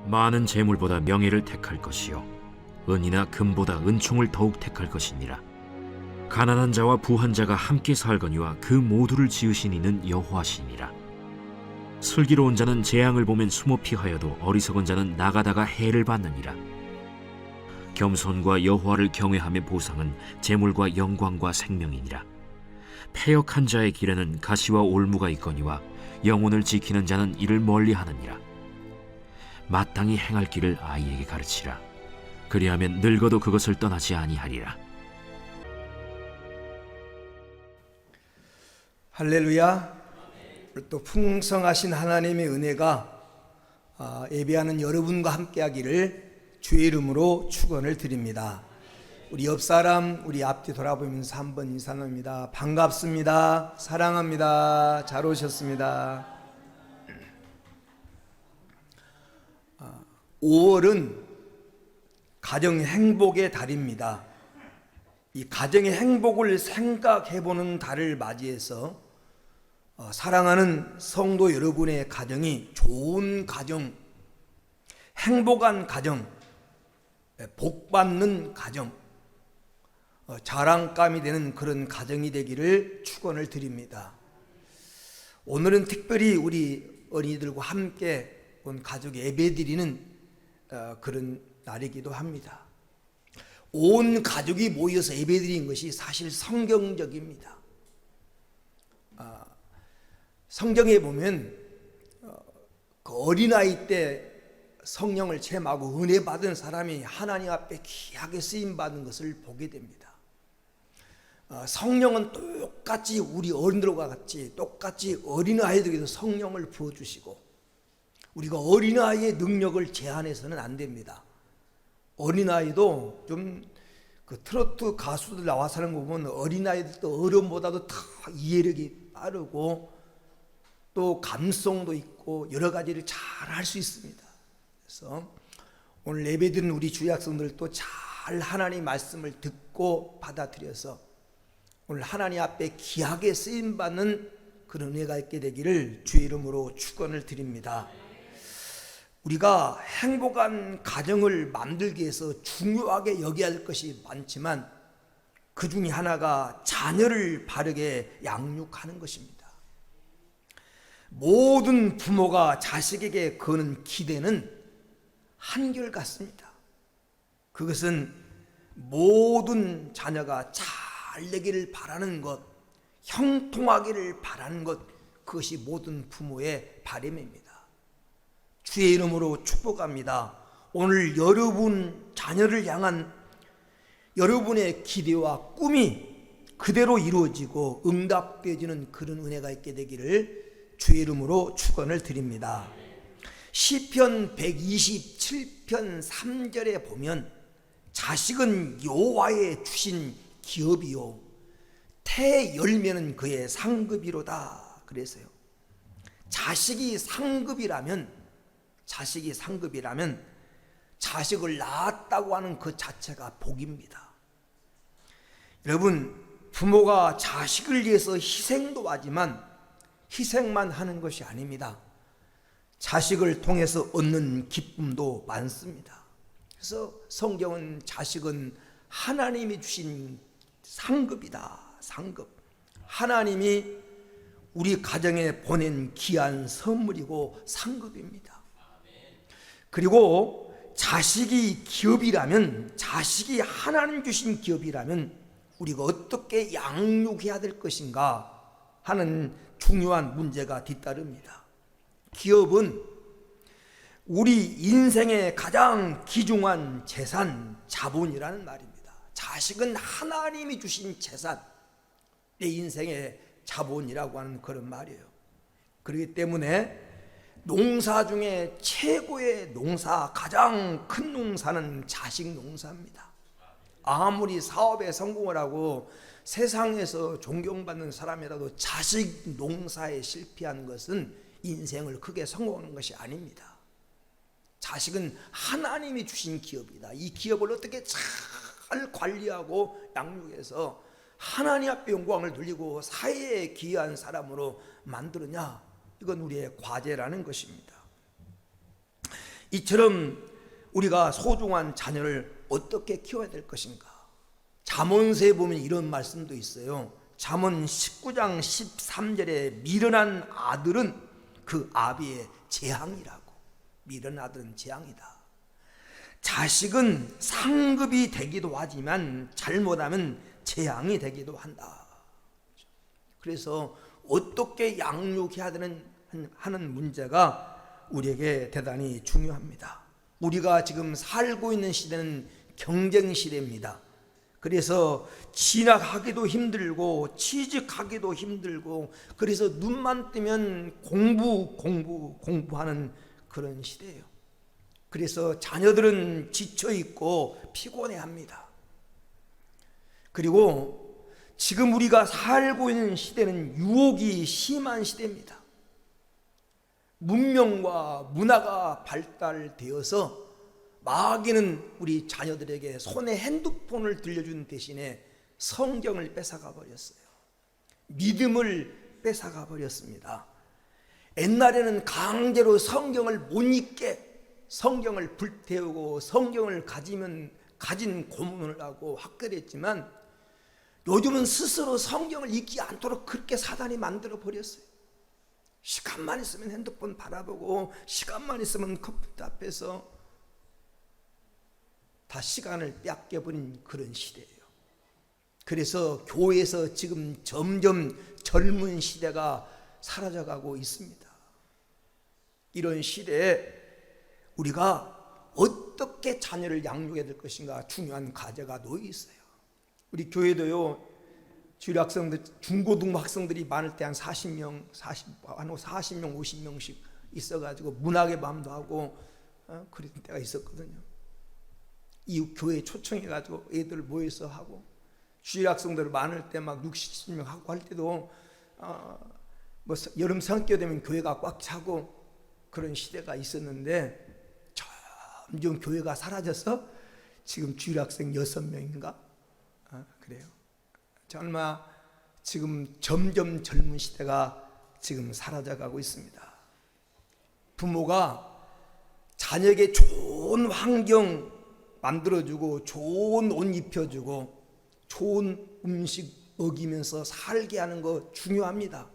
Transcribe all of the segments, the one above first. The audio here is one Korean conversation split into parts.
많은 재물보다 명예를 택할 것이요 은이나 금보다 은총을 더욱 택할 것이니라. 가난한 자와 부한 자가 함께 살거니와 그 모두를 지으신 이는 여호와시니라. 슬기로운 자는 재앙을 보면 숨어 피하여도 어리석은 자는 나가다가 해를 받느니라. 겸손과 여호와를 경외함의 보상은 재물과 영광과 생명이니라. 패역한 자의 길에는 가시와 올무가 있거니와 영혼을 지키는 자는 이를 멀리하느니라. 마땅히 행할 길을 아이에게 가르치라. 그리하면 늙어도 그것을 떠나지 아니하리라. 할렐루야. 또 풍성하신 하나님의 은혜가 예배하는 여러분과 함께하기를 주의 이름으로 축원을 드립니다. 우리 옆사람 우리 앞뒤 돌아보면서 한번 인사 나눕니다. 반갑습니다. 사랑합니다. 잘 오셨습니다. 5월은 가정 행복의 달입니다. 이 가정의 행복을 생각해보는 달을 맞이해서 사랑하는 성도 여러분의 가정이 좋은 가정, 행복한 가정, 복받는 가정, 자랑감이 되는 그런 가정이 되기를 축원을 드립니다. 오늘은 특별히 우리 어린이들과 함께 온 가족 예배드리는 그런 날이기도 합니다. 온 가족이 모여서 예배드리는 것이 사실 성경적입니다. 성경에 보면 그 어린아이 때 성령을 체험하고 은혜 받은 사람이 하나님 앞에 귀하게 쓰임받은 것을 보게 됩니다. 성령은 똑같이 우리 어른들과 같이 똑같이 어린아이들에게도 성령을 부어주시고 우리가 어린아이의 능력을 제한해서는 안 됩니다. 어린아이도 좀 그 트로트 가수들 나와서 하는 거 보면 어린아이들도 어른보다도 다 이해력이 빠르고 또 감성도 있고 여러 가지를 잘 할 수 있습니다. 그래서 오늘 예배드리는 우리 주약성들도 잘 하나님 말씀을 듣고 받아들여서 오늘 하나님 앞에 귀하게 쓰임받는 그런 은혜가 있게 되기를 주의 이름으로 축원을 드립니다. 우리가 행복한 가정을 만들기 위해서 중요하게 여겨야 할 것이 많지만 그 중에 하나가 자녀를 바르게 양육하는 것입니다. 모든 부모가 자식에게 거는 기대는 한결같습니다. 그것은 모든 자녀가 잘 되기를 바라는 것, 형통하기를 바라는 것, 그것이 모든 부모의 바람입니다. 주의 이름으로 축복합니다. 오늘 여러분 자녀를 향한 여러분의 기대와 꿈이 그대로 이루어지고 응답되어지는 그런 은혜가 있게 되기를 주의 이름으로 축원을 드립니다. 시편 127편 3절에 보면 자식은 여호와의 주신 기업이요 태 열매는 그의 상급이로다 그랬어요. 자식이 상급이라면 자식을 낳았다고 하는 그 자체가 복입니다. 여러분, 부모가 자식을 위해서 희생도 하지만 희생만 하는 것이 아닙니다. 자식을 통해서 얻는 기쁨도 많습니다. 그래서 성경은 자식은 하나님이 주신 상급이다. 상급. 하나님이 우리 가정에 보낸 귀한 선물이고 상급입니다. 그리고 자식이 기업이라면, 자식이 하나님 주신 기업이라면 우리가 어떻게 양육해야 될 것인가 하는 중요한 문제가 뒤따릅니다. 기업은 우리 인생의 가장 귀중한 재산, 자본이라는 말입니다. 자식은 하나님이 주신 재산, 내 인생의 자본이라고 하는 그런 말이에요. 그렇기 때문에 농사 중에 최고의 농사, 가장 큰 농사는 자식 농사입니다. 아무리 사업에 성공을 하고 세상에서 존경받는 사람이라도 자식 농사에 실패한 것은 인생을 크게 성공하는 것이 아닙니다. 자식은 하나님이 주신 기업이다. 이 기업을 어떻게 잘 관리하고 양육해서 하나님 앞에 영광을 돌리고 사회에 귀한 사람으로 만드느냐, 이건 우리의 과제라는 것입니다. 이처럼 우리가 소중한 자녀를 어떻게 키워야 될 것인가? 잠언서에 보면 이런 말씀도 있어요. 잠언 19장 13절에 미련한 아들은 그 아비의 재앙이라고. 미련한 아들은 재앙이다. 자식은 상급이 되기도 하지만 잘못하면 재앙이 되기도 한다. 그래서 어떻게 양육해야 하는 문제가 우리에게 대단히 중요합니다. 우리가 지금 살고 있는 시대는 경쟁 시대입니다. 그래서 진학하기도 힘들고 취직하기도 힘들고, 그래서 눈만 뜨면 공부하는 그런 시대예요. 그래서 자녀들은 지쳐있고 피곤해합니다. 그리고 지금 우리가 살고 있는 시대는 유혹이 심한 시대입니다. 문명과 문화가 발달되어서 마귀는 우리 자녀들에게 손에 핸드폰을 들려준 대신에 성경을 뺏어가 버렸어요. 믿음을 뺏어가 버렸습니다. 옛날에는 강제로 성경을 못 읽게 성경을 불태우고 성경을 가진 고문을 하고 학대를 했지만, 요즘은 스스로 성경을 읽지 않도록 그렇게 사단이 만들어 버렸어요. 시간만 있으면 핸드폰 바라보고, 시간만 있으면 컴퓨터 앞에서 다 시간을 뺏겨버린 그런 시대예요. 그래서 교회에서 지금 점점 젊은 시대가 사라져가고 있습니다. 이런 시대에 우리가 어떻게 자녀를 양육해야 될 것인가 중요한 과제가 놓여 있어요. 우리 교회도요, 주일 학생들, 중고등부 학생들이 많을 때 한 40명, 50명씩 있어가지고 문학의 밤도 하고 그런 때가 있었거든요. 이 교회에 초청해가지고 애들 모여서 하고, 주일 학생들 많을 때 막 60, 70명 하고 할 때도 뭐 여름 성격 되면 교회가 꽉 차고 그런 시대가 있었는데, 점점 교회가 사라져서 지금 주일 학생 6명인가? 그래요. 정말 지금 점점 젊은 시대가 지금 사라져가고 있습니다. 부모가 자녀에게 좋은 환경 만들어주고, 좋은 옷 입혀주고, 좋은 음식 먹이면서 살게 하는 거 중요합니다.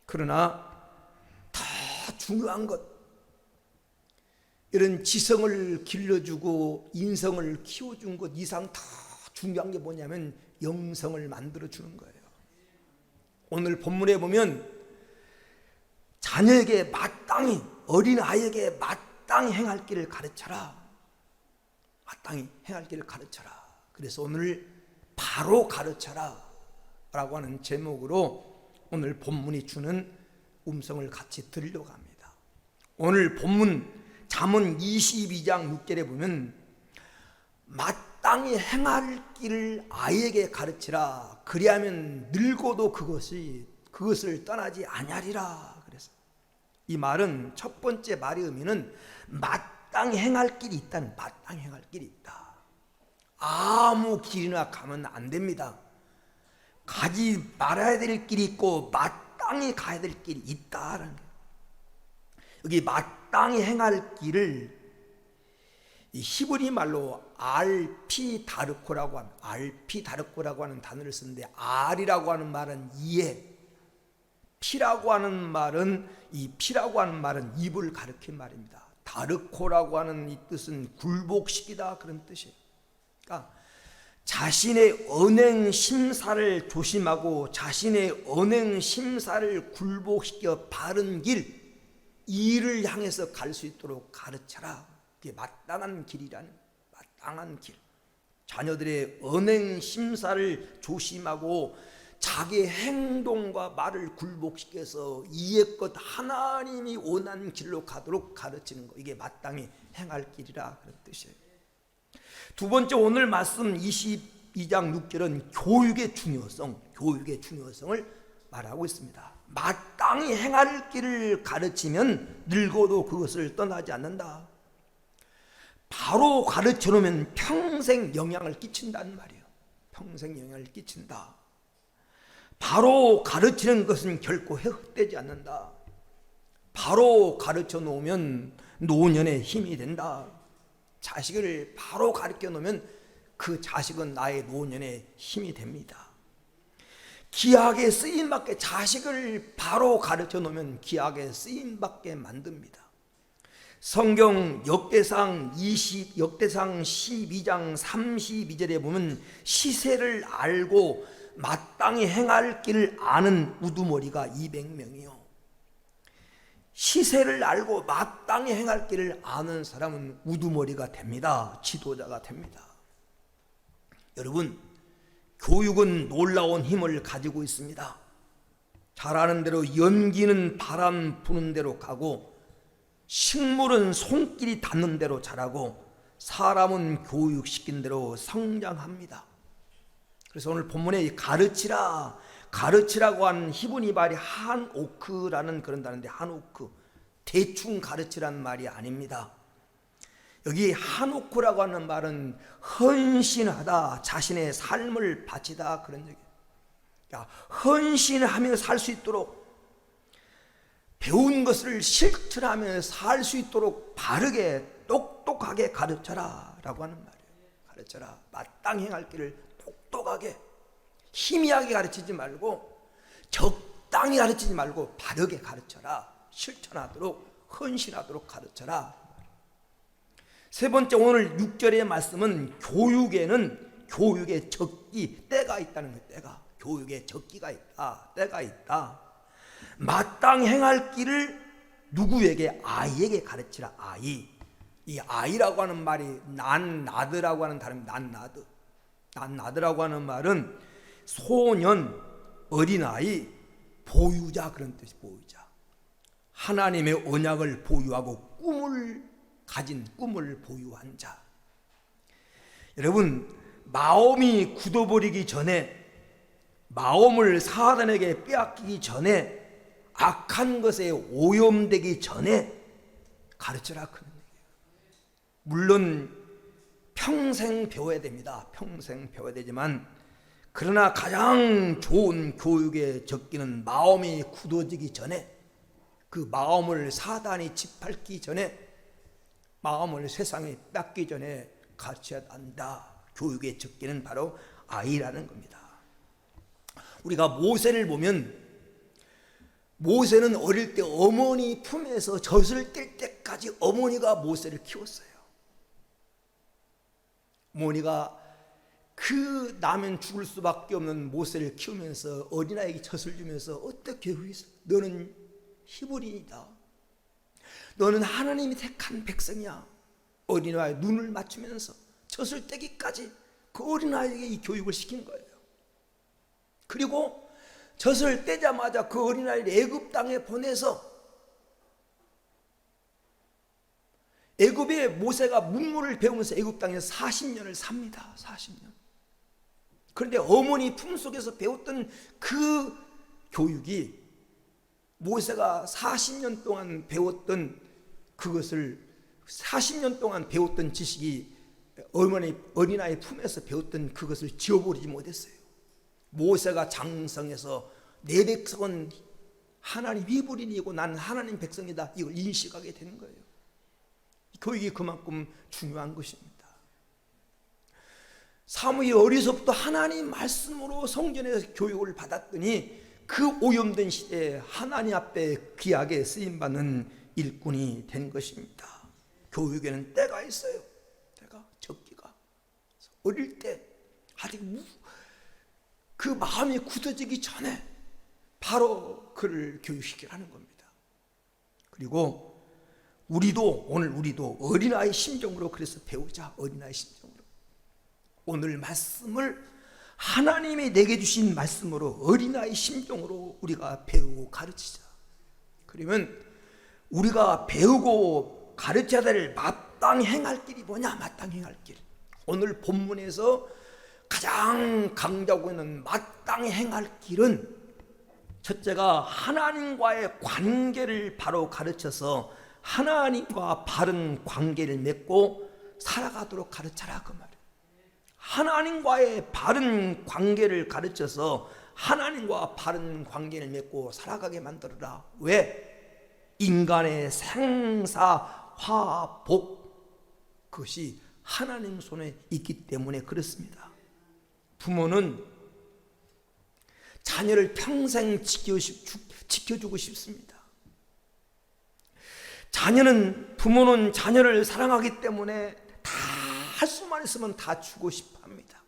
그러나 더 중요한 것, 이런 지성을 길러주고 인성을 키워준 것 이상 더 중요한 게 뭐냐면 영성을 만들어주는 거예요. 오늘 본문에 보면 자녀에게 마땅히, 어린아이에게 마땅히 행할 길을 가르쳐라. 마땅히 행할 길을 가르쳐라. 그래서 오늘 바로 가르쳐라 라고 하는 제목으로 오늘 본문이 주는 음성을 같이 들으려고 합니다. 오늘 본문 잠언 22장 6절에 보면 마땅히 행할 길을 아이에게 가르치라. 그리하면 늙어도 그것을 떠나지 아니하리라. 그래서 이 말은, 첫 번째 말의 의미는 마땅히 행할 길이 있다는, 마땅히 행할 길이 있다. 아무 길이나 가면 안 됩니다. 가지 말아야 될 길이 있고 마땅히 가야 될 길이 있다라는 거예요. 여기 마땅히 행할 길을 히브리 말로 알피다르코라고 하는 단어를 쓰는데, 알이라고 하는 말은 이해, 피라고 하는 말은 입을 가리킨 말입니다. 다르코라고 하는 이 뜻은 굴복시키다, 그런 뜻이에요. 그러니까 자신의 언행 심사를 조심하고 자신의 언행 심사를 굴복시켜 바른 길, 이를 향해서 갈 수 있도록 가르쳐라. 그게 마땅한 길이라는, 마땅한 길. 자녀들의 언행 심사를 조심하고 자기 행동과 말을 굴복시켜서 이해껏 하나님이 원하는 길로 가도록 가르치는 거, 이게 마땅히 행할 길이라, 그런 뜻이에요. 두 번째, 오늘 말씀 22장 6절은 교육의 중요성을 말하고 있습니다. 마땅히 행할 길을 가르치면 늙어도 그것을 떠나지 않는다. 바로 가르쳐 놓으면 평생 영향을 끼친다는 말이에요. 평생 영향을 끼친다. 바로 가르치는 것은 결코 헛되지 않는다. 바로 가르쳐 놓으면 노년의 힘이 된다. 자식을 바로 가르쳐 놓으면 그 자식은 나의 노년의 힘이 됩니다. 기하게 쓰임받게 자식을 바로 가르쳐 놓으면 기하게 쓰임받게 만듭니다. 성경 역대상 12장 32절에 보면 시세를 알고 마땅히 행할 길을 아는 우두머리가 200명이요. 시세를 알고 마땅히 행할 길을 아는 사람은 우두머리가 됩니다. 지도자가 됩니다. 여러분, 교육은 놀라운 힘을 가지고 있습니다. 잘 아는 대로 연기는 바람 부는 대로 가고 식물은 손길이 닿는 대로 자라고 사람은 교육시킨 대로 성장합니다. 그래서 오늘 본문에 가르치라고 하는 히브리 말이 한오크라는 그런 단어인데, 한오크, 대충 가르치라는 말이 아닙니다. 여기 한오크라고 하는 말은 헌신하다, 자신의 삶을 바치다, 그런 얘기예요. 헌신하며 살 수 있도록, 배운 것을 실천하며 살 수 있도록 바르게 똑똑하게 가르쳐라 라고 하는 말이에요. 가르쳐라, 마땅히 행할 길을 똑똑하게, 희미하게 가르치지 말고 적당히 가르치지 말고 바르게 가르쳐라, 실천하도록, 헌신하도록 가르쳐라. 세 번째, 오늘 6절의 말씀은 교육의 적기, 때가 있다는 거예요. 때가, 교육의 적기가 있다, 때가 있다. 마땅히 행할 길을 누구에게? 아이에게 가르치라. 아이. 이 아이라고 하는 말이 난나드라고 하는 단어입니다. 난나드라고 하는 말은 소년, 어린아이, 보유자, 그런 뜻이 보유자. 하나님의 언약을 보유하고 꿈을 보유한 자. 여러분, 마음이 굳어버리기 전에, 마음을 사단에게 빼앗기기 전에, 악한 것에 오염되기 전에 가르쳐라, 그런 얘기예요. 물론 평생 배워야 됩니다. 평생 배워야 되지만, 그러나 가장 좋은 교육의 적기는 마음이 굳어지기 전에, 그 마음을 사단이 짓밟기 전에, 마음을 세상에 뺏기 전에 가르쳐야 한다. 교육의 적기는 바로 아이라는 겁니다. 우리가 모세를 보면, 모세는 어릴 때 어머니 품에서 젖을 뗄 때까지 어머니가 모세를 키웠어요. 어머니가 그 나면 죽을 수밖에 없는 모세를 키우면서 어린아이에게 젖을 주면서 어떻게 후회했어? 너는 히브리이다. 너는 하나님이 택한 백성이야. 어린아이 눈을 맞추면서 젖을 떼기까지 그 어린아이에게 이 교육을 시킨 거예요. 그리고 젖을 떼자마자 그 어린아이를 애굽 땅에 보내서, 애굽에 모세가 문물을 배우면서 애굽 땅에서 40년을 삽니다. 40년. 그런데 어머니 품속에서 배웠던 그 교육이, 모세가 40년 동안 배웠던 그것을, 40년 동안 배웠던 지식이 어린아이 품에서 배웠던 그것을 지워버리지 못했어요. 모세가 장성해서 내 백성은 하나님 히브리인이고 나는 하나님 백성이다, 이걸 인식하게 되는 거예요. 교육이 그만큼 중요한 것입니다. 사무엘이 어려서부터 하나님 말씀으로 성전에서 교육을 받았더니 그 오염된 시대에 하나님 앞에 귀하게 쓰임받는 일꾼이 된 것입니다. 교육에는 때가 있어요. 때가, 적기가. 어릴 때 아직 그 마음이 굳어지기 전에 바로 그를 교육시키라는 겁니다. 그리고 오늘 우리도 어린아이 심정으로 그래서 배우자. 어린아이 심정으로. 오늘 말씀을 하나님이 내게 주신 말씀으로 어린아이 심정으로 우리가 배우고 가르치자. 그러면 우리가 배우고 가르쳐야 될 마땅히 행할 길이 뭐냐? 마땅히 행할 길. 오늘 본문에서 가장 강조하고 있는 마땅히 행할 길은, 첫째가 하나님과의 관계를 바로 가르쳐서 하나님과 바른 관계를 맺고 살아가도록 가르쳐라, 그 말이에요. 하나님과의 바른 관계를 가르쳐서 하나님과 바른 관계를 맺고 살아가게 만들어라. 왜? 인간의 생사 화복, 그것이 하나님 손에 있기 때문에 그렇습니다. 부모는 자녀를 평생 지켜주고 싶습니다. 부모는 자녀를 사랑하기 때문에 다 할 수만 있으면 다 주고 싶어 합니다.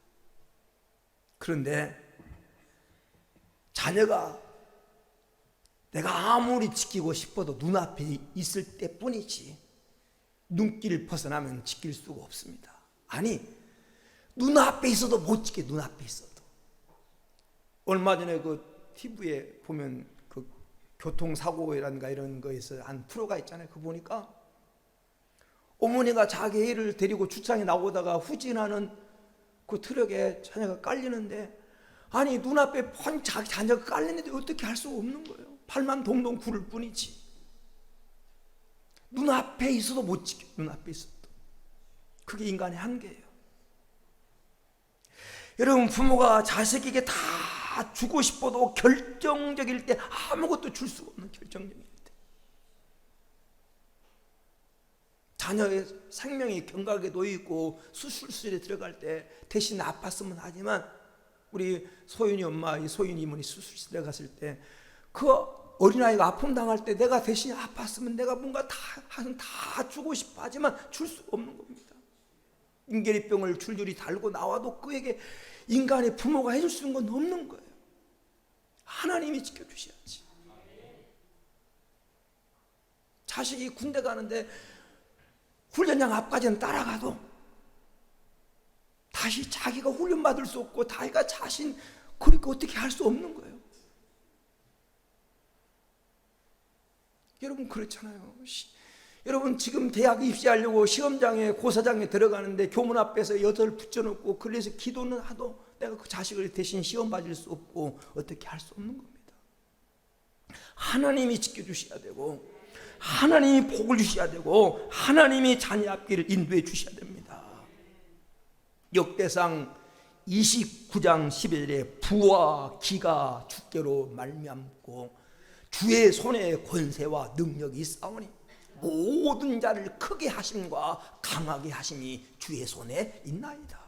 그런데 자녀가 내가 아무리 지키고 싶어도 눈앞에 있을 때뿐이지 눈길을 벗어나면 지킬 수가 없습니다. 아니, 눈앞에 있어도 못 지켜. 눈앞에 있어도. 얼마 전에 그 TV에 보면 그 교통사고라든가 이런 거에서 한 프로가 있잖아요. 그거 보니까 어머니가 자기 애를 데리고 주차장에 나오다가 후진하는 그 트럭에 자녀가 깔리는데, 아니 눈앞에 펀 자기 자녀가 깔리는데 어떻게 할 수가 없는 거예요. 팔만 동동 구를 뿐이지. 눈앞에 있어도 못 지켜. 눈앞에 있어도. 그게 인간의 한계예요. 여러분, 부모가 자식에게 다 주고 싶어도 결정적일 때 아무것도 줄 수가 없는 결정적일 때, 자녀의 생명이 경각에 놓이고 수술실에 들어갈 때 대신 아팠으면 하지만, 우리 소윤이 엄마, 소윤이 이모니 수술실에 들어갔을 때 그 어린아이가 아픔 당할 때 내가 대신 아팠으면 내가 뭔가 다 주고 싶어 하지만 줄 수 없는 겁니다. 인계리병을 줄줄이 달고 나와도 그에게 인간의 부모가 해줄 수 있는 건 없는 거예요. 하나님이 지켜주셔야지. 자식이 군대 가는데 훈련장 앞까지는 따라가도 다시 자기가 훈련받을 수 없고 자기가 자신 그렇게 어떻게 할 수 없는 거예요. 여러분, 그렇잖아요. 여러분, 지금 대학 입시하려고 시험장에 고사장에 들어가는데 교문 앞에서 여덟 붙여놓고 그래서 기도는 하도 내가 그 자식을 대신 시험 받을 수 없고 어떻게 할 수 없는 겁니다. 하나님이 지켜주셔야 되고 하나님이 복을 주셔야 되고 하나님이 자녀 앞길을 인도해 주셔야 됩니다. 역대상 29장 11절에 부와 기가 주께로 말미암고 주의 손에 권세와 능력이 있사오니 모든 자를 크게 하심과 강하게 하심이 주의 손에 있나이다.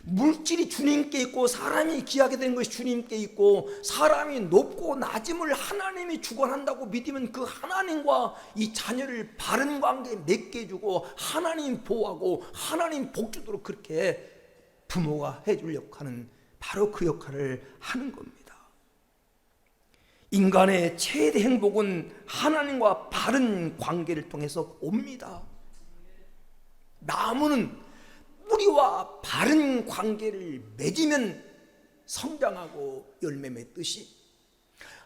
물질이 주님께 있고 사람이 귀하게 된 것이 주님께 있고 사람이 높고 낮음을 하나님이 주관한다고 믿으면 그 하나님과 이 자녀를 바른 관계에 맺게 해주고 하나님 보호하고 하나님 복주도록 그렇게 부모가 해줄 역할은 바로 그 역할을 하는 겁니다. 인간의 최대 행복은 하나님과 바른 관계를 통해서 옵니다. 나무는 뿌리와 바른 관계를 맺으면 성장하고 열매 맺듯이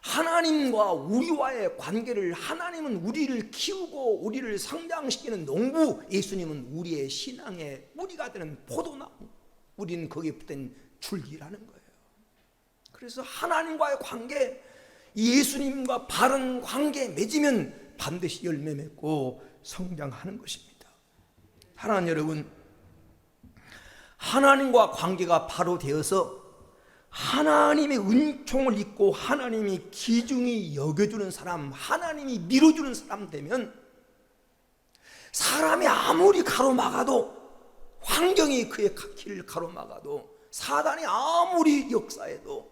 하나님과 우리와의 관계를, 하나님은 우리를 키우고 우리를 성장시키는 농부, 예수님은 우리의 신앙의 뿌리가 되는 포도나무, 우리는 거기에 붙은 줄기라는 거예요. 그래서 하나님과의 관계, 예수님과 바른 관계에 맺으면 반드시 열매 맺고 성장하는 것입니다. 사랑하는 여러분, 하나님과 관계가 바로 되어서 하나님의 은총을 입고 하나님이 귀중히 여겨주는 사람, 하나님이 밀어주는 사람 되면 사람이 아무리 가로막아도, 환경이 그의 길을 가로막아도, 사단이 아무리 역사해도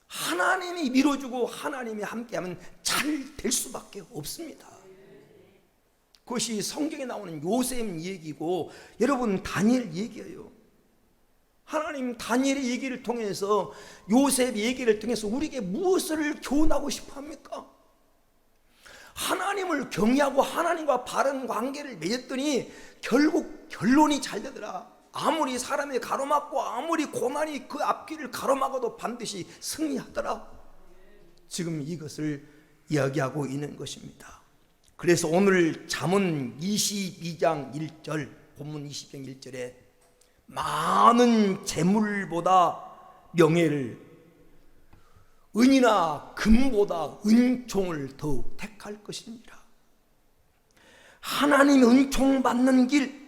하나님이 밀어주고 하나님이 함께하면 잘 될 수밖에 없습니다. 그것이 성경에 나오는 요셉 얘기고, 여러분 다니엘 얘기예요. 하나님 다니엘의 얘기를 통해서, 요셉 얘기를 통해서 우리에게 무엇을 교훈하고 싶어 합니까? 하나님을 경외하고 하나님과 바른 관계를 맺었더니 결국 결론이 잘 되더라. 아무리 사람이 가로막고 아무리 고난이 그 앞길을 가로막아도 반드시 승리하더라. 지금 이것을 이야기하고 있는 것입니다. 그래서 오늘 잠언 22장 1절, 본문 22장 1절에 많은 재물보다 명예를, 은이나 금보다 은총을 더욱 택할 것입니다. 하나님 은총 받는 길,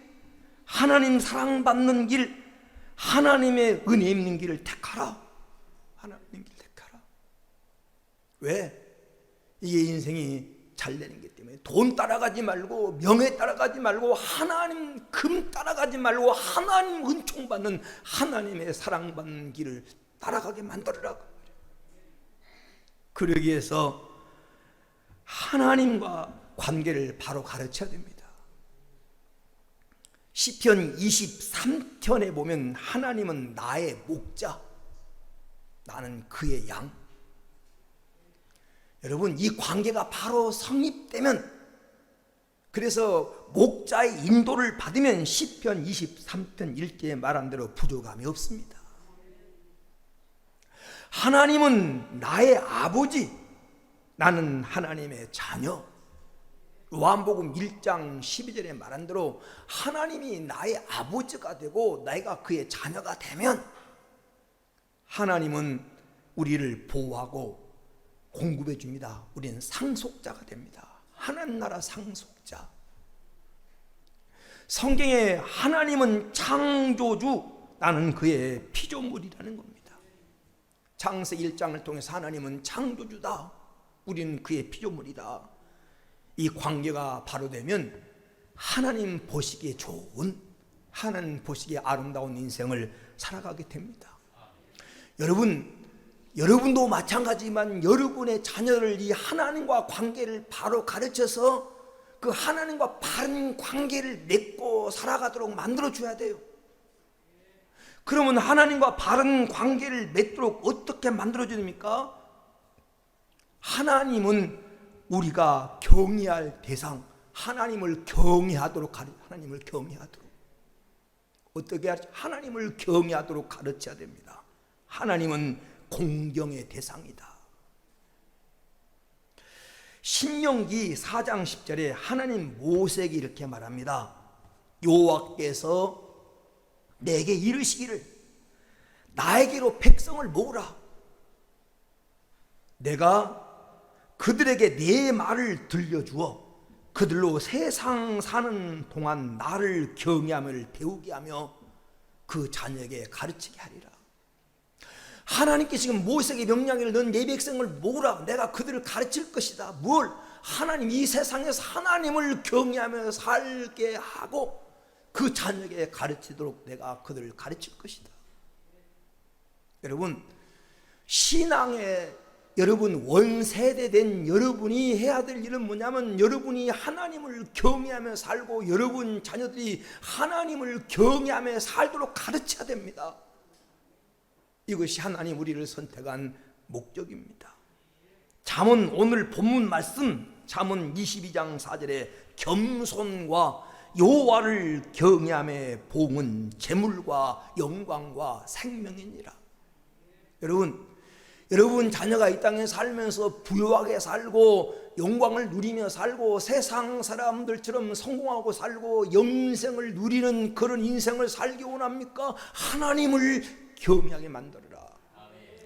하나님 사랑받는 길, 하나님의 은혜 있는 길을 택하라. 하나님 길 택하라. 왜? 이게 인생이 잘 되는 것 때문에 돈 따라가지 말고 명예 따라가지 말고 하나님 금 따라가지 말고 하나님 은총 받는 하나님의 사랑받는 길을 따라가게 만들어라. 그러기 위해서 하나님과 관계를 바로 가르쳐야 됩니다. 시편 23편에 보면 하나님은 나의 목자, 나는 그의 양. 여러분, 이 관계가 바로 성립되면, 그래서 목자의 인도를 받으면 시편 23편 1절에 말한 대로 부족함이 없습니다. 하나님은 나의 아버지, 나는 하나님의 자녀. 요한복음 1장 12절에 말한 대로 하나님이 나의 아버지가 되고 내가 그의 자녀가 되면 하나님은 우리를 보호하고 공급해 줍니다. 우리는 상속자가 됩니다. 하나님 나라 상속자. 성경에 하나님은 창조주, 나는 그의 피조물이라는 겁니다. 창세 1장을 통해서 하나님은 창조주다, 우리는 그의 피조물이다. 이 관계가 바로 되면 하나님 보시기에 좋은, 하나님 보시기에 아름다운 인생을 살아가게 됩니다. 여러분도 마찬가지지만 여러분의 자녀를 이 하나님과 관계를 바로 가르쳐서 그 하나님과 바른 관계를 맺고 살아가도록 만들어줘야 돼요. 그러면 하나님과 바른 관계를 맺도록 어떻게 만들어줍니까? 하나님은 우리가 경외할 대상, 하나님을 경외하도록 하나님을 경외하도록 어떻게 하죠? 하나님을 경외하도록 가르쳐야 됩니다. 하나님은 공경의 대상이다. 신명기 4장 10절에 하나님 모세에게 이렇게 말합니다. 여호와께서 내게 이르시기를 나에게로 백성을 모으라. 내가 그들에게 내 말을 들려주어 그들로 세상 사는 동안 나를 경외함을 배우게 하며 그 자녀에게 가르치게 하리라. 하나님께 지금 모세에게 명령을, 넌 내 백성을 모으라. 내가 그들을 가르칠 것이다. 뭘? 하나님, 이 세상에서 하나님을 경외하며 살게 하고 그 자녀에게 가르치도록 내가 그들을 가르칠 것이다. 여러분, 신앙의 여러분 원세대된 여러분이 해야 될 일은 뭐냐면, 여러분이 하나님을 경외하며 살고 여러분 자녀들이 하나님을 경외하며 살도록 가르쳐야 됩니다. 이것이 하나님 우리를 선택한 목적입니다. 잠언, 오늘 본문 말씀 잠언 22장 4절에 겸손과 여호와를 경외함의 복은 재물과 영광과 생명이니라. 여러분 자녀가 이 땅에 살면서 부유하게 살고 영광을 누리며 살고 세상 사람들처럼 성공하고 살고 영생을 누리는 그런 인생을 살기 원합니까? 하나님을 경외하게 만들어라.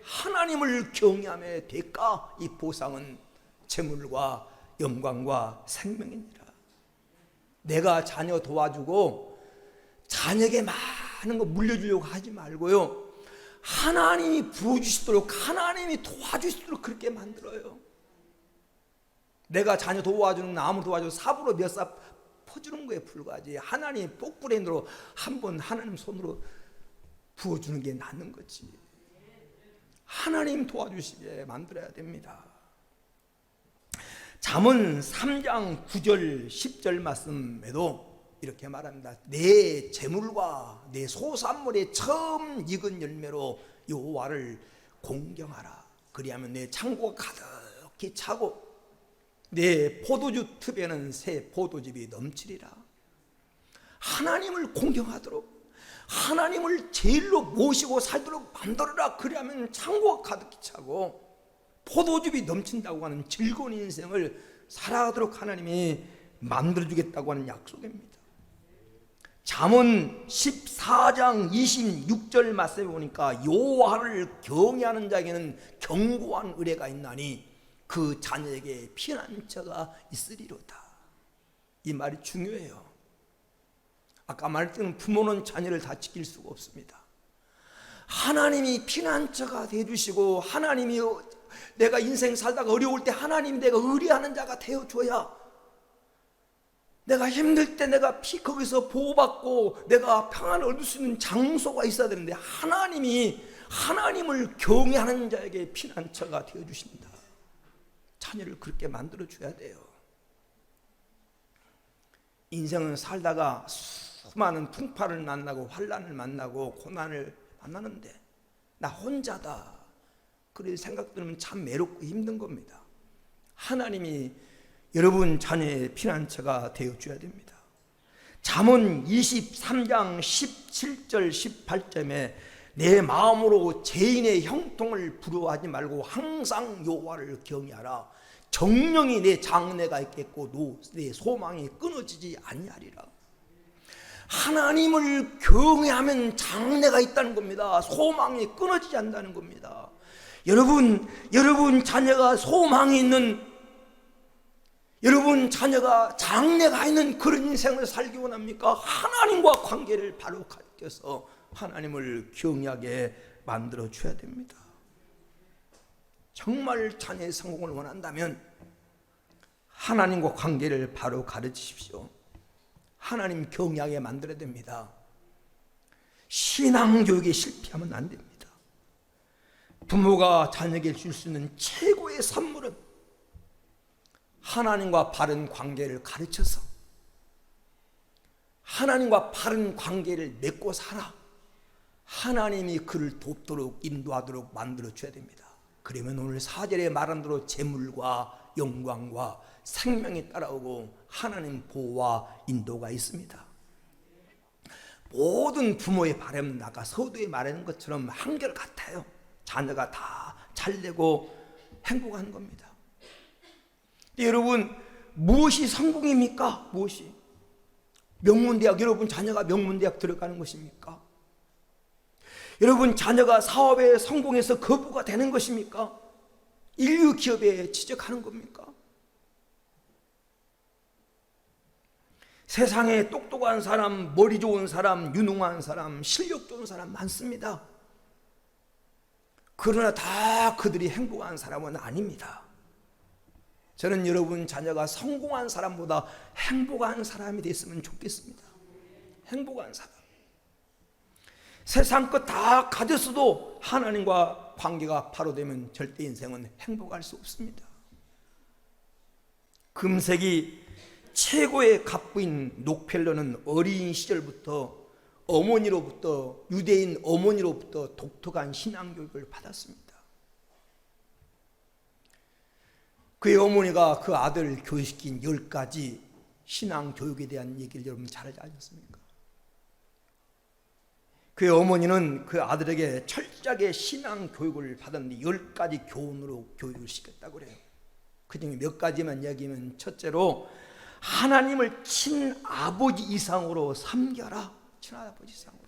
하나님을 경외함의 대가, 이 보상은 재물과 영광과 생명이니라. 내가 자녀 도와주고 자녀에게 많은 거 물려주려고 하지 말고요, 하나님이 부어주시도록, 하나님이 도와주시도록 그렇게 만들어요. 내가 자녀 도와주는, 아무 도와줘도 삽으로 몇 삽 퍼주는 거에 불과하지, 하나님 똑부레인으로 한번 하나님 손으로 부어주는 게 낫는 거지. 하나님 도와주시게 만들어야 됩니다. 잠언 3장 9절 10절 말씀에도 이렇게 말합니다. 내 재물과 내 소산물의 처음 익은 열매로 여호와를 공경하라. 그리하면 내 창고가 가득히 차고 내 포도주 틈에는 새 포도즙이 넘치리라. 하나님을 공경하도록, 하나님을 제일로 모시고 살도록 만들어라. 그리하면 창고가 가득히 차고 포도즙이 넘친다고 하는 즐거운 인생을 살아가도록 하나님이 만들어주겠다고 하는 약속입니다. 잠언 14장 26절 말씀에 보니까 여호와를 경외하는 자에게는 견고한 의뢰가 있나니 그 자녀에게 피난처가 있으리로다. 이 말이 중요해요. 아까 말했던 부모는 자녀를 다 지킬 수가 없습니다. 하나님이 피난처가 되어주시고 하나님이 내가 인생 살다가 어려울 때 하나님 내가 의뢰하는 자가 되어줘야, 내가 힘들 때 내가 거기서 보호받고 내가 평안을 얻을 수 있는 장소가 있어야 되는데, 하나님을 경외하는 자에게 피난처가 되어주신다. 자녀를 그렇게 만들어줘야 돼요. 인생은 살다가 수많은 풍파를 만나고 환난을 만나고 고난을 만나는데 나 혼자다, 그런 생각 들으면 참 외롭고 힘든 겁니다. 하나님이 여러분 자녀의 피난처가 되어줘야 됩니다. 잠언 23장 17절 18절에 내 마음으로 죄인의 형통을 부러워하지 말고 항상 여호와를 경외하라. 정령이 내 장래가 있겠고 내 소망이 끊어지지 아니하리라. 하나님을 경외하면 장래가 있다는 겁니다. 소망이 끊어지지 않는다는 겁니다. 여러분 자녀가 소망이 있는, 여러분 자녀가 장래가 있는 그런 인생을 살기 원합니까? 하나님과 관계를 바로 가르쳐서 하나님을 경외하게 만들어 줘야 됩니다. 정말 자녀의 성공을 원한다면 하나님과 관계를 바로 가르치십시오. 하나님 경외하게 만들어야 됩니다. 신앙교육에 실패하면 안 됩니다. 부모가 자녀에게 줄 수 있는 최고의 선물은 하나님과 바른 관계를 가르쳐서 하나님과 바른 관계를 맺고 살아 하나님이 그를 돕도록 인도하도록 만들어줘야 됩니다. 그러면 오늘 4절에 말한 대로 재물과 영광과 생명이 따라오고 하나님 보호와 인도가 있습니다. 모든 부모의 바람은 아까 서두에 말하는 것처럼 한결같아요. 자녀가 다 잘되고 행복한 겁니다. 여러분, 무엇이 성공입니까? 무엇이? 명문대학, 여러분 자녀가 명문대학 들어가는 것입니까? 여러분 자녀가 사업에 성공해서 거부가 되는 것입니까? 인류 기업에 취직하는 겁니까? 세상에 똑똑한 사람, 머리 좋은 사람, 유능한 사람, 실력 좋은 사람 많습니다. 그러나 다 그들이 행복한 사람은 아닙니다. 저는 여러분 자녀가 성공한 사람보다 행복한 사람이 됐으면 좋겠습니다. 행복한 사람. 세상 것 다 가졌어도 하나님과 관계가 파로되면 절대 인생은 행복할 수 없습니다. 금색이 최고의 갑부인 록펠러는 어린 시절부터 유대인 어머니로부터 독특한 신앙교육을 받았습니다. 그의 어머니가 그 아들을 교육시킨 10가지 신앙교육에 대한 얘기를 여러분 잘 알지 않습니까? 그의 어머니는 그 아들에게 철저하게 신앙교육을 받았는데 10가지 교훈으로 교육을 시켰다고 그래요. 그중에 몇 가지만 얘기하면, 첫째로 하나님을 친아버지 이상으로 섬겨라. 친아버지 이상으로.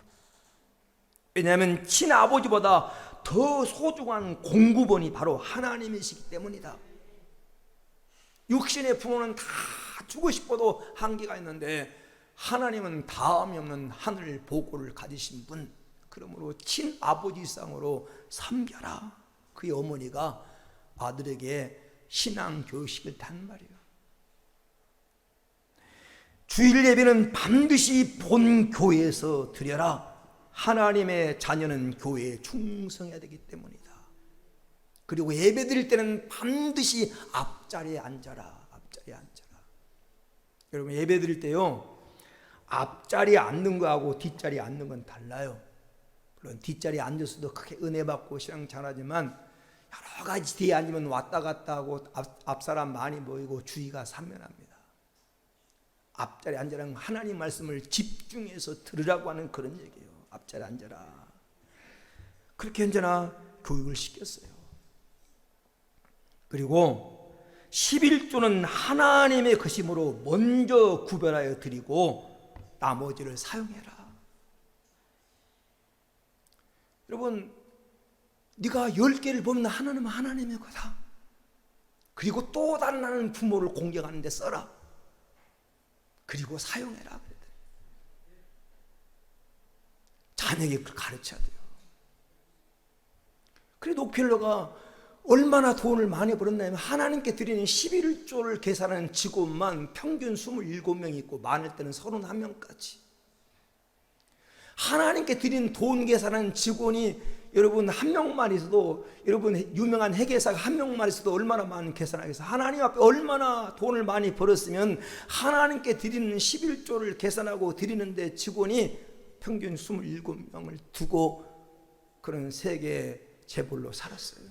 왜냐하면 친아버지보다 더 소중한 공급원이 바로 하나님이시기 때문이다. 육신의 부모는 다 주고 싶어도 한계가 있는데 하나님은 다음이 없는 하늘 보고를 가지신 분, 그러므로 친아버지 이상으로 섬겨라. 그의 어머니가 아들에게 신앙교육식을 단 말이에요. 주일 예배는 반드시 본 교회에서 드려라. 하나님의 자녀는 교회에 충성해야 되기 때문이다. 그리고 예배 드릴 때는 반드시 앞자리에 앉아라. 앞자리에 앉아라. 여러분 예배 드릴 때요, 앞자리에 앉는 거하고 뒷자리에 앉는 건 달라요. 물론 뒷자리에 앉아서도 크게 은혜 받고 신앙 잘하지만 여러 가지 뒤에 앉으면 왔다 갔다 하고 앞사람 많이 모이고 주의가 산만합니다. 앞자리에 앉으라는 하나님 말씀을 집중해서 들으라고 하는 그런 얘기예요. 앞자리에 앉아라. 그렇게 언제나 교육을 시켰어요. 그리고 11조는 하나님의 것임으로 먼저 구별하여 드리고 나머지를 사용해라. 여러분, 네가 10개를 보면 하나님은 하나님의 거다. 그리고 또 다른 하나님 부모를 공경하는 데 써라. 그리고 사용해라. 자녀에게 그걸 가르쳐야 돼요. 그래 록펠러가 얼마나 돈을 많이 벌었냐면 하나님께 드리는 11조를 계산하는 직원만 평균 27명 있고 많을 때는 31명까지. 하나님께 드리는 돈 계산하는 직원이 여러분 한 명만 있어도, 여러분 유명한 회계사가 한 명만 있어도 얼마나 많은 계산하겠어. 하나님 앞에 얼마나 돈을 많이 벌었으면 하나님께 드리는 11조를 계산하고 드리는데 직원이 평균 27명을 두고 그런 세계 재벌로 살았어요.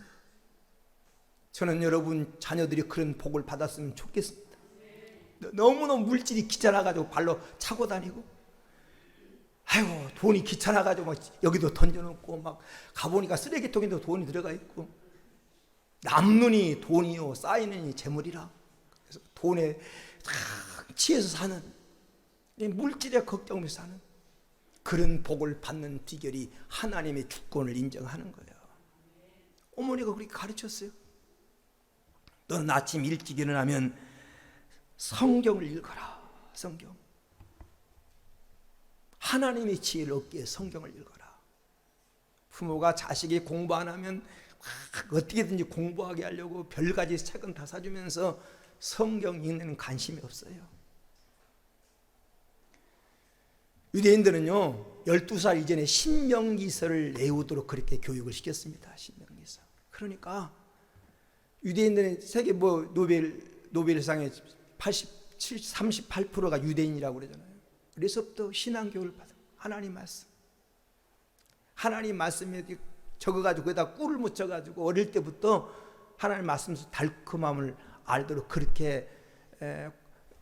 저는 여러분 자녀들이 그런 복을 받았으면 좋겠습니다. 너무너무 물질이 귀찮아가지고 발로 차고 다니고, 아이고 돈이 귀찮아가지고 막 여기도 던져놓고, 막 가보니까 쓰레기통에도 돈이 들어가 있고, 남눈이 돈이요 쌓이는 이 재물이라. 그래서 돈에 탁 취해서 사는, 물질에 걱정하면서 사는 그런 복을 받는 비결이 하나님의 주권을 인정하는 거예요. 어머니가 그렇게 가르쳤어요. 너는 아침 일찍 일어나면 성경을 읽어라. 성경. 하나님의 지혜를 얻기 위해 성경을 읽어라. 부모가 자식이 공부 안 하면 어떻게든지 공부하게 하려고 별가지 책은 다 사주면서 성경 읽는 관심이 없어요. 유대인들은요 12살 이전에 신명기서를 외우도록 그렇게 교육을 시켰습니다. 신명기서. 그러니까 유대인들은 세계 노벨상의 38%가 유대인이라고 그러잖아요. 그래서부터 신앙교육을 받아. 하나님 말씀. 하나님 말씀에 적어가지고 거기다 꿀을 묻혀가지고 어릴 때부터 하나님 말씀에서 달콤함을 알도록 그렇게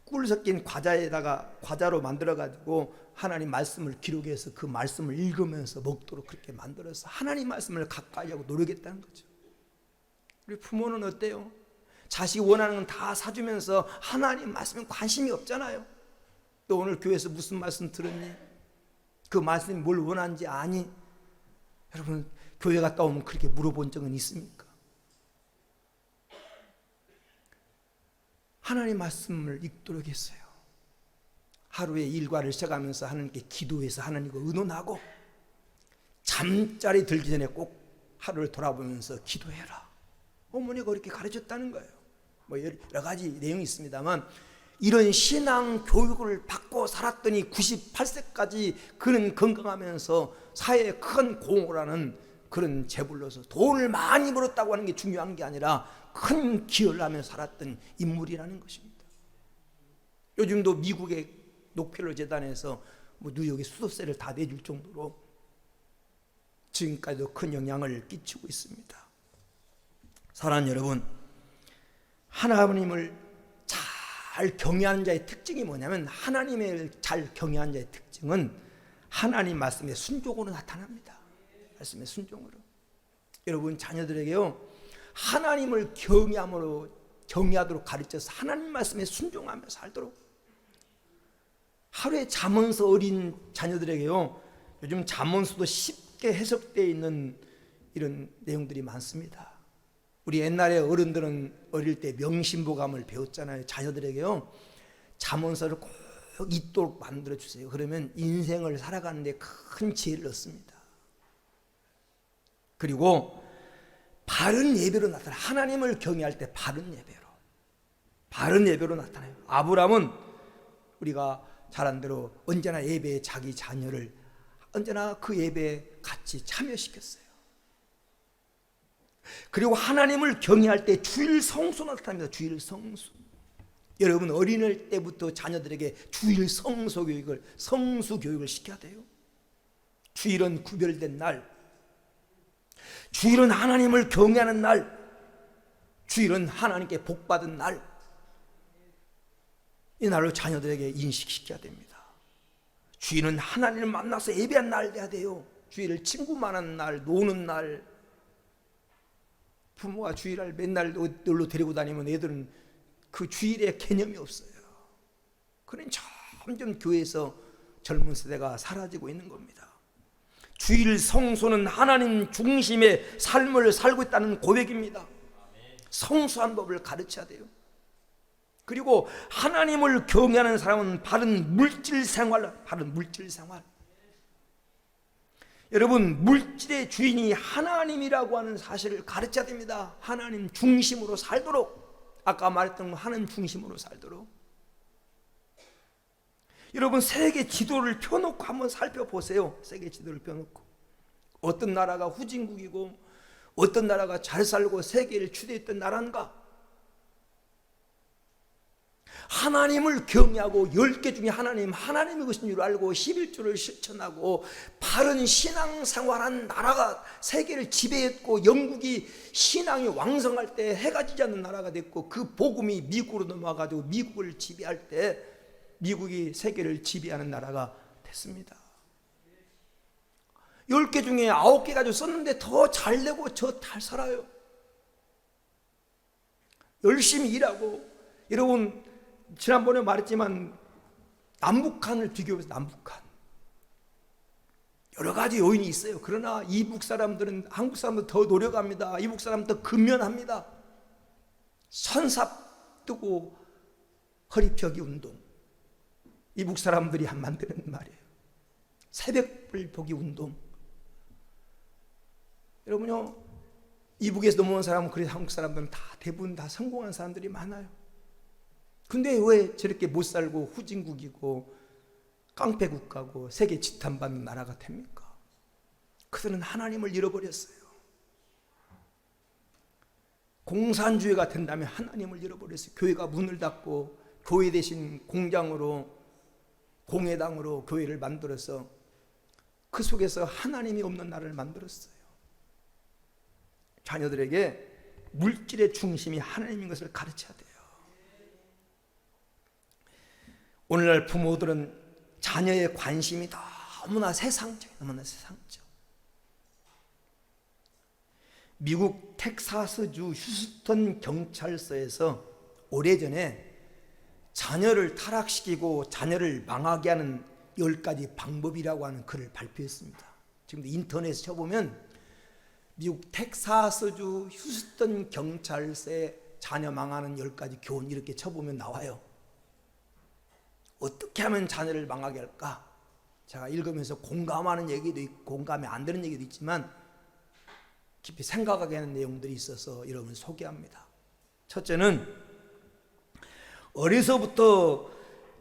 꿀 섞인 과자로 만들어가지고 하나님 말씀을 기록해서 그 말씀을 읽으면서 먹도록 그렇게 만들어서 하나님 말씀을 가까이 하고 노력했다는 거죠. 우리 부모는 어때요? 자식이 원하는 건 다 사주면서 하나님 말씀에 관심이 없잖아요. 또 오늘 교회에서 무슨 말씀 들었니? 그 말씀이 뭘 원하는지 아니? 여러분 교회 갔다 오면 그렇게 물어본 적은 있습니까? 하나님 말씀을 읽도록 했어요. 하루에 일과를 시작하면서 하나님께 기도해서 하나님과 의논하고, 잠자리 들기 전에 꼭 하루를 돌아보면서 기도해라. 어머니가 그렇게 가르쳤다는 거예요. 뭐 여러 가지 내용이 있습니다만, 이런 신앙 교육을 받고 살았더니 98세까지 그는 건강하면서 사회에 큰 공을 하는 그런 재벌로서 돈을 많이 벌었다고 하는 게 중요한 게 아니라 큰 기여를 하며 살았던 인물이라는 것입니다. 요즘도 미국의 록펠러 재단에서 뭐 뉴욕의 수도세를 다 내줄 정도로 지금까지도 큰 영향을 끼치고 있습니다. 사랑하는 여러분, 하나님을 잘 경외하는 자의 특징이 뭐냐면, 하나님을 잘 경외하는 자의 특징은 하나님 말씀의 순종으로 나타납니다. 말씀의 순종으로. 여러분 자녀들에게요 하나님을 경외하도록 가르쳐서 하나님 말씀에 순종하며 살도록. 하루에 잠언서 어린 자녀들에게요 요즘 잠언서도 쉽게 해석되어 있는 이런 내용들이 많습니다. 우리 옛날에 어른들은 어릴 때 명심보감을 배웠잖아요. 자녀들에게요 잠언서를 꼭 읽도록 만들어 주세요. 그러면 인생을 살아가는 데 큰 지혜를 얻습니다. 그리고 바른 예배로 나타나요. 하나님을 경외할 때 바른 예배로 나타나요. 아브라함은 우리가 잘 아는 대로 언제나 예배에 자기 자녀를 언제나 그 예배에 같이 참여시켰어요. 그리고 하나님을 경외할 때 주일 성수 나타납니다. 주일 성수. 여러분 어린이 때부터 자녀들에게 주일 성수 교육을 시켜야 돼요. 주일은 구별된 날, 주일은 하나님을 경외하는 날, 주일은 하나님께 복받은 날. 이 날로 자녀들에게 인식시켜야 됩니다. 주일은 하나님을 만나서 예배한 날 돼야 돼요. 주일을 친구 만나는 날, 노는 날. 부모가 주일을 맨날 놀러 데리고 다니면 애들은 그 주일의 개념이 없어요. 그러니 점점 교회에서 젊은 세대가 사라지고 있는 겁니다. 주일 성수는 하나님 중심의 삶을 살고 있다는 고백입니다. 성수한 법을 가르쳐야 돼요. 그리고 하나님을 경외하는 사람은 바른 물질 생활. 여러분, 물질의 주인이 하나님이라고 하는 사실을 가르쳐야 됩니다. 하나님 중심으로 살도록, 아까 말했던 하나님 중심으로 살도록. 여러분, 세계 지도를 펴놓고 한번 살펴보세요. 세계 지도를 펴놓고 어떤 나라가 후진국이고 어떤 나라가 잘 살고 세계를 주도했던 나라인가. 하나님을 경외하고 10개 중에 하나님이 것인 줄 알고 11조를 실천하고 바른 신앙생활한 나라가 세계를 지배했고, 영국이 신앙이 왕성할 때 해가 지지 않는 나라가 됐고, 그 복음이 미국으로 넘어가가지고 미국을 지배할 때 미국이 세계를 지배하는 나라가 됐습니다. 10개 중에 9개 가지고 썼는데 더 잘 되고 저 잘 살아요. 열심히 일하고. 여러분, 지난번에 말했지만 남북한을 비교해서 남북한 여러 가지 요인이 있어요. 그러나 이북 사람들은 한국 사람들 더 노력합니다. 이북 사람은 더 근면합니다. 선삽 뜨고 허리 펴기 운동, 이북 사람들이 만드는 말이에요. 새벽불 보기 운동. 여러분요, 이북에서 넘어온 사람은, 그래서 한국 사람들은 다 대부분 다 성공한 사람들이 많아요. 근데 왜 저렇게 못 살고 후진국이고 깡패 국가고 세계 지탄받는 나라가 됩니까? 그들은 하나님을 잃어버렸어요. 공산주의가 된다면 하나님을 잃어버렸어요. 교회가 문을 닫고 교회 대신 공장으로, 공회당으로 교회를 만들어서 그 속에서 하나님이 없는 나라를 만들었어요. 자녀들에게 물질의 중심이 하나님인 것을 가르쳐야 돼요. 오늘날 부모들은 자녀의 관심이 너무나 세상적이에요. 너무나 세상적. 미국 텍사스주 휴스턴 경찰서에서 오래전에 자녀를 타락시키고 자녀를 망하게 하는 10가지 방법이라고 하는 글을 발표했습니다. 지금 인터넷에 쳐보면 미국 텍사스주 휴스턴 경찰서에 자녀 망하는 10가지 교훈 이렇게 쳐보면 나와요. 어떻게 하면 자녀를 망하게 할까? 제가 읽으면서 공감하는 얘기도 있고 공감이 안 되는 얘기도 있지만 깊이 생각하게 하는 내용들이 있어서 여러분 소개합니다. 첫째는 어려서부터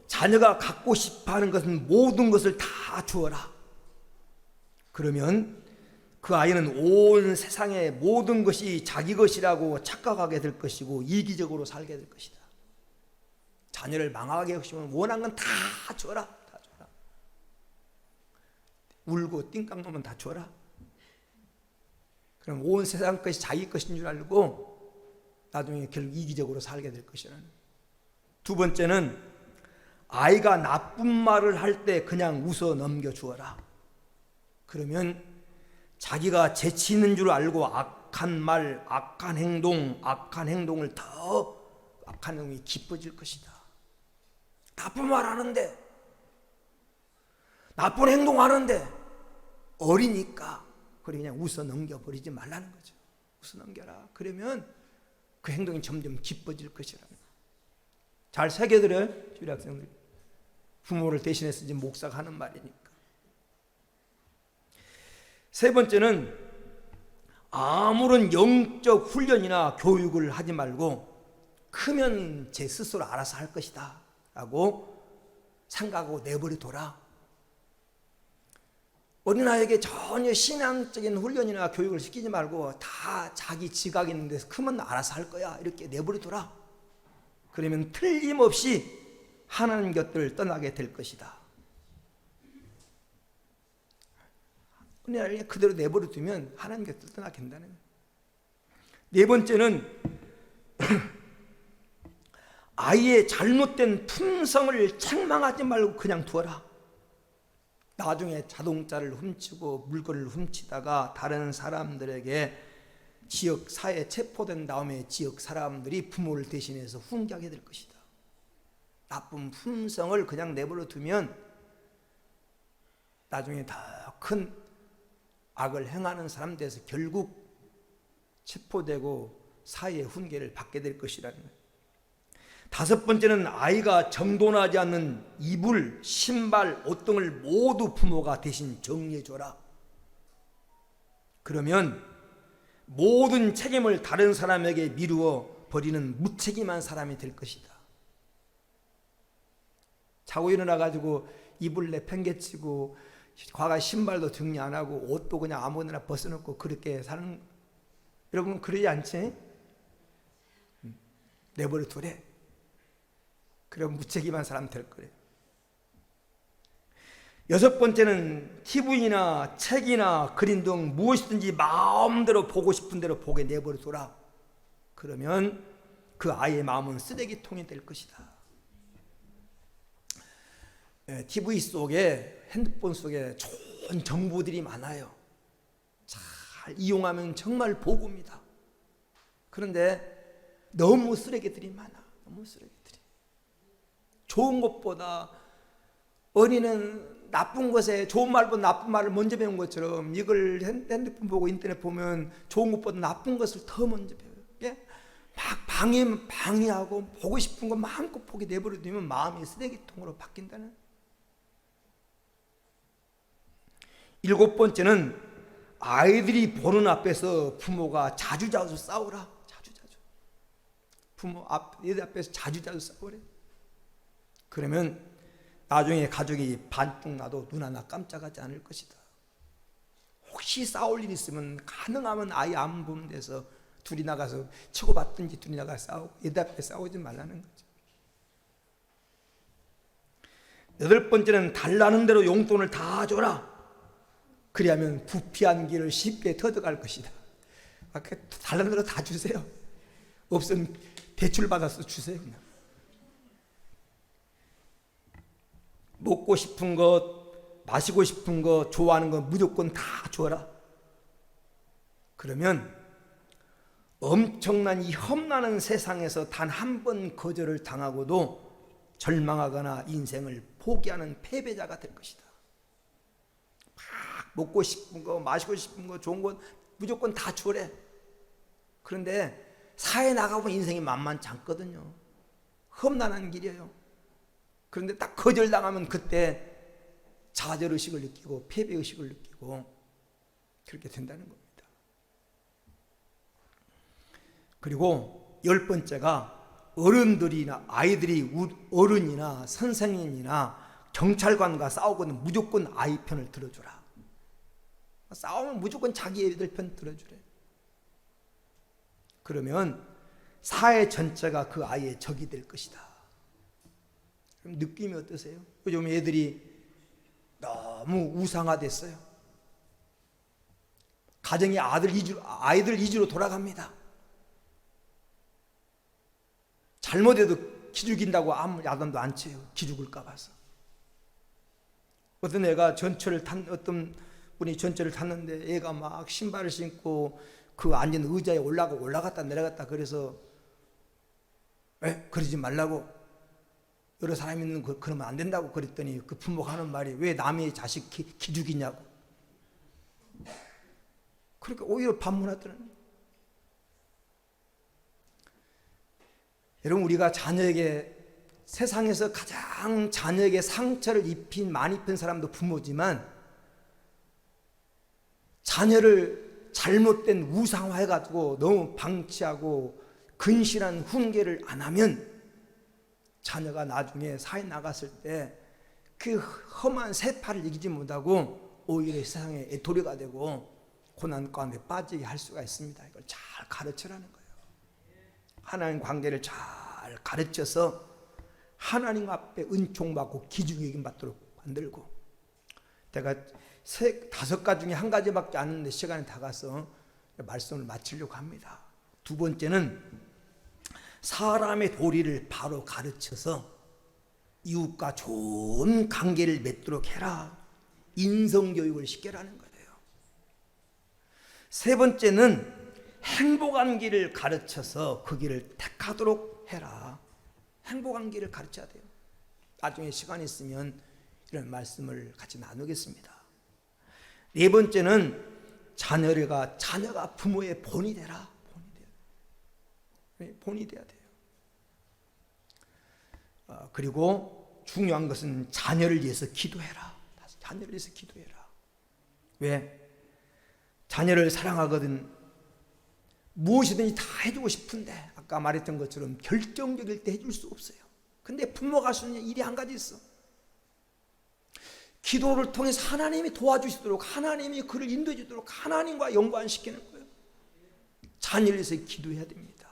자녀가 갖고 싶어하는 것은 모든 것을 다 주어라. 그러면 그 아이는 온 세상의 모든 것이 자기 것이라고 착각하게 될 것이고 이기적으로 살게 될 것이다. 자녀를 망하게 하시면 원한 건 다 줘라. 다 줘라. 울고 띵깡 놓으면 다 줘라. 그럼 온 세상 것이 자기 것인 줄 알고 나중에 결국 이기적으로 살게 될 것이라는. 두 번째는 아이가 나쁜 말을 할 때 그냥 웃어 넘겨 주어라. 그러면 자기가 재치 있는 줄 알고 악한 말, 악한 행동을 더 악한 행동이 기뻐질 것이다. 나쁜 말 하는데, 나쁜 행동 하는데 어리니까 그냥 웃어 넘겨버리지 말라는 거죠. 웃어 넘겨라. 그러면 그 행동이 점점 기뻐질 것이라는 거예요. 잘 새겨들어요, 주일 학생들. 부모를 대신해서 지금 목사가 하는 말이니까. 세 번째는 아무런 영적 훈련이나 교육을 하지 말고 크면 제 스스로 알아서 할 것이다 라고 생각하고 내버려둬라. 어린아이에게 전혀 신앙적인 훈련이나 교육을 시키지 말고 다 자기 지각 있는 데서 크면 알아서 할 거야 이렇게 내버려둬라. 그러면 틀림없이 하나님 곁을 떠나게 될 것이다. 어린아이를 그대로 내버려두면 하나님 곁을 떠나게 된다는 거예요. 네 번째는 아이의 잘못된 품성을 책망하지 말고 그냥 두어라. 나중에 자동차를 훔치고 물건을 훔치다가 다른 사람들에게 지역 사회에 체포된 다음에 지역 사람들이 부모를 대신해서 훈계하게 될 것이다. 나쁜 품성을 그냥 내버려 두면 나중에 더 큰 악을 행하는 사람 돼서 결국 체포되고 사회의 훈계를 받게 될 것이라는 거예요. 다섯 번째는 아이가 정돈하지 않는 이불, 신발, 옷 등을 모두 부모가 대신 정리해줘라. 그러면 모든 책임을 다른 사람에게 미루어 버리는 무책임한 사람이 될 것이다. 자고 일어나가지고 이불 내팽개치고 과거 신발도 정리 안 하고 옷도 그냥 아무거나 벗어놓고 그렇게 사는, 여러분 그러지 않지? 내버려 두래. 그럼 무책임한 사람 될 거래요. 여섯 번째는 TV나 책이나 그림 등 무엇이든지 마음대로 보고 싶은 대로 보게 내버려 둬라. 그러면 그 아이의 마음은 쓰레기통이 될 것이다. TV 속에, 핸드폰 속에 좋은 정보들이 많아요. 잘 이용하면 정말 복입니다. 그런데 너무 쓰레기들이 많아. 너무 쓰레기들이. 좋은 것보다 어린이는 나쁜 것에 좋은 말보다 나쁜 말을 먼저 배운 것처럼 이걸 핸드폰 보고 인터넷 보면 좋은 것보다 나쁜 것을 더 먼저 배워요. 막 방해하고 보고 싶은 거 마음껏 보게 내버려 두면 마음이 쓰레기통으로 바뀐다는. 일곱 번째는 아이들이 보는 앞에서 부모가 자주 싸우라. 자주. 부모 애들 앞에서 자주 싸우래. 그러면 나중에 가족이 반쪽 나도 눈 하나 깜짝하지 않을 것이다. 혹시 싸울 일 있으면 가능하면 아이 안 보는 데서 둘이 나가서 치고받든지 둘이 나가서 싸우고 애들 앞에 싸우지 말라는 거죠. 여덟 번째는 달라는 대로 용돈을 다 줘라. 그리하면 부피한 길을 쉽게 터득할 것이다. 달라는 대로 다 주세요. 없으면 대출 받아서 주세요. 그냥. 먹고 싶은 것, 마시고 싶은 것, 좋아하는 것 무조건 다 줘라. 그러면 엄청난 이 험난한 세상에서 단 한 번 거절을 당하고도 절망하거나 인생을 포기하는 패배자가 될 것이다. 막 먹고 싶은 거, 마시고 싶은 거, 좋은 것 무조건 다 주래. 그런데 사회에 나가보면 인생이 만만치 않거든요. 험난한 길이에요. 그런데 딱 거절당하면 그때 좌절의식을 느끼고 패배의식을 느끼고 그렇게 된다는 겁니다. 그리고 열 번째가 어른들이나 아이들이 어른이나 선생님이나 경찰관과 싸우고는 무조건 아이 편을 들어주라. 싸우면 무조건 자기 애들 편 들어주래. 그러면 사회 전체가 그 아이의 적이 될 것이다. 그럼 느낌이 어떠세요? 요즘 애들이 너무 우상화됐어요. 가정이 아이들 위주로 돌아갑니다. 잘못해도 기죽인다고 아무 야단도 안 쳐요. 기죽을까 봐서. 어떤 어떤 분이 전철을 탔는데 애가 막 신발을 신고 그 앉은 의자에 올라갔다 내려갔다 그래서 그러지 말라고, 여러 사람이 있는 그러면 안 된다고 그랬더니 그 부모가 하는 말이 왜 남의 자식 기죽이냐고. 그러니까 오히려 반문하더라고요. 여러분, 우리가 자녀에게, 세상에서 가장 자녀에게 상처를 많이 입힌 사람도 부모지만 자녀를 잘못된 우상화해가지고 너무 방치하고 근실한 훈계를 안 하면 자녀가 나중에 사회 나갔을 때 그 험한 세파를 이기지 못하고 오히려 세상에 애토리가 되고 고난 가운데 빠지게 할 수가 있습니다. 이걸 잘 가르쳐라는 거예요. 하나님 관계를 잘 가르쳐서 하나님 앞에 은총받고 기중에 여김 받도록 만들고, 제가 5가지 중에 한 가지밖에 안 했는데 시간이 다 가서 말씀을 마치려고 합니다. 두 번째는 사람의 도리를 바로 가르쳐서 이웃과 좋은 관계를 맺도록 해라. 인성교육을 시켜라는 거예요. 세 번째는 행복한 길을 가르쳐서 그 길을 택하도록 해라. 행복한 길을 가르쳐야 돼요. 나중에 시간 있으면 이런 말씀을 같이 나누겠습니다. 네 번째는 자녀가 부모의 본이 되라. 본이 돼야 돼요. 그리고 중요한 것은 자녀를 위해서 기도해라. 자녀를 위해서 기도해라. 왜? 자녀를 사랑하거든 무엇이든지 다 해주고 싶은데 아까 말했던 것처럼 결정적일 때 해줄 수 없어요. 근데 부모가 할 수 있는 일이 한 가지 있어. 기도를 통해서 하나님이 도와주시도록, 하나님이 그를 인도해 주도록 하나님과 연관시키는 거예요. 자녀를 위해서 기도해야 됩니다.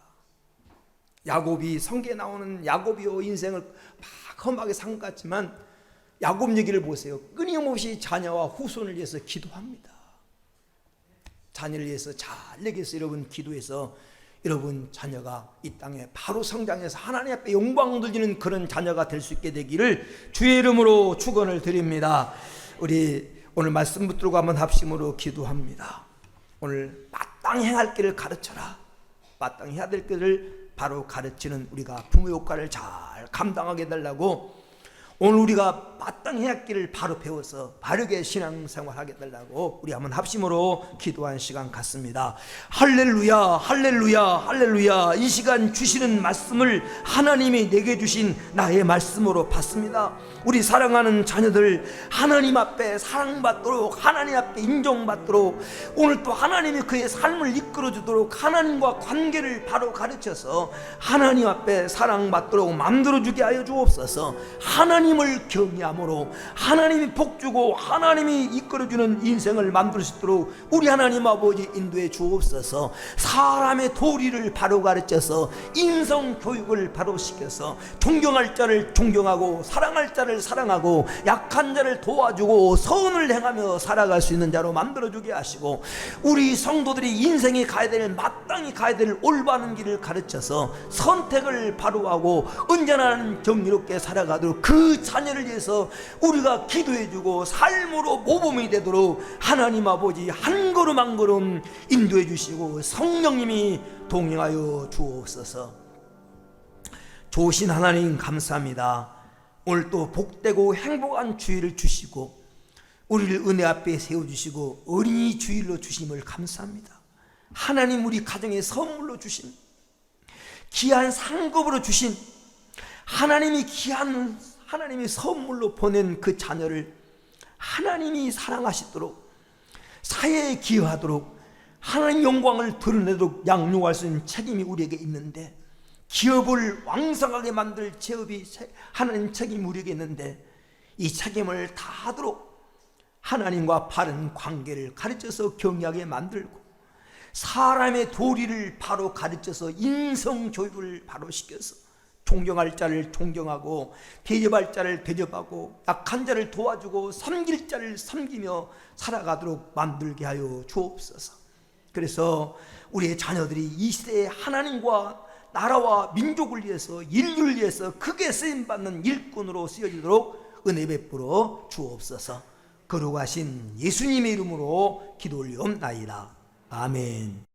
야곱이, 성경에 나오는 야곱이요, 인생을 막 험하게 산 것 같지만 야곱 얘기를 보세요. 끊임없이 자녀와 후손을 위해서 기도합니다. 자녀를 위해서 잘 되기 위해서 여러분 기도해서 여러분 자녀가 이 땅에 바로 성장해서 하나님 앞에 영광 돌리는 그런 자녀가 될 수 있게 되기를 주의 이름으로 축원을 드립니다. 우리 오늘 말씀 붙들고 한번 합심으로 기도합니다. 오늘 마땅히 행할 길을 가르쳐라. 마땅히 해야 될 길을 바로 가르치는 우리가 부모 역할을 잘 감당하게 해달라고, 오늘 우리가 마땅히 해야 할 길을 바로 배워서 바르게 신앙생활하게 해달라고 우리 한번 합심으로 기도한 시간 갖습니다. 할렐루야, 할렐루야, 할렐루야. 이 시간 주시는 말씀을 하나님이 내게 주신 나의 말씀으로 받습니다. 우리 사랑하는 자녀들 하나님 앞에 사랑받도록, 하나님 앞에 인정받도록, 오늘 또 하나님이 그의 삶을 이끌어주도록 하나님과 관계를 바로 가르쳐서 하나님 앞에 사랑받도록 만들어주게 하여 주옵소서. 하나님을 경외함으로 하나님이 복주고 하나님이 이끌어주는 인생을 만들 수 있도록 우리 하나님 아버지 인도해 주옵소서. 사람의 도리를 바로 가르쳐서 인성 교육을 바로 시켜서 존경할 자를 존경하고 사랑할 자를 사랑하고 약한 자를 도와주고 선을 행하며 살아갈 수 있는 자로 만들어주게 하시고, 우리 성도들이 인생에 가야 될, 마땅히 가야 될 올바른 길을 가르쳐서 선택을 바로 하고 언제나 정의롭게 살아가도록 그 자녀를 위해서 우리가 기도해주고 삶으로 모범이 되도록 하나님 아버지 한 걸음 한 걸음 인도해 주시고 성령님이 동행하여 주옵소서. 좋으신 하나님 감사합니다. 오늘 또 복되고 행복한 주일을 주시고 우리를 은혜 앞에 세워주시고 어린이 주일로 주심을 감사합니다. 하나님, 우리 가정에 선물로 주신, 귀한 상급으로 주신, 하나님이 귀한 하나님이 선물로 보낸 그 자녀를 하나님이 사랑하시도록, 사회에 기여하도록, 하나님 영광을 드러내도록 양육할 수 있는 책임이 우리에게 있는데, 기업을 왕성하게 만들 제업이 하나님 책임이 우리에게 있는데, 이 책임을 다하도록 하나님과 바른 관계를 가르쳐서 경외하게 만들고, 사람의 도리를 바로 가르쳐서 인성교육을 바로 시켜서 존경할 자를 존경하고 대접할 자를 대접하고 약한 자를 도와주고 섬길 자를 섬기며 살아가도록 만들게 하여 주옵소서. 그래서 우리의 자녀들이 이 시대에 하나님과 나라와 민족을 위해서, 인류를 위해서 크게 쓰임받는 일꾼으로 쓰여지도록 은혜 베풀어 주옵소서. 거룩하신 예수님의 이름으로 기도 올리옵나이다. 아멘.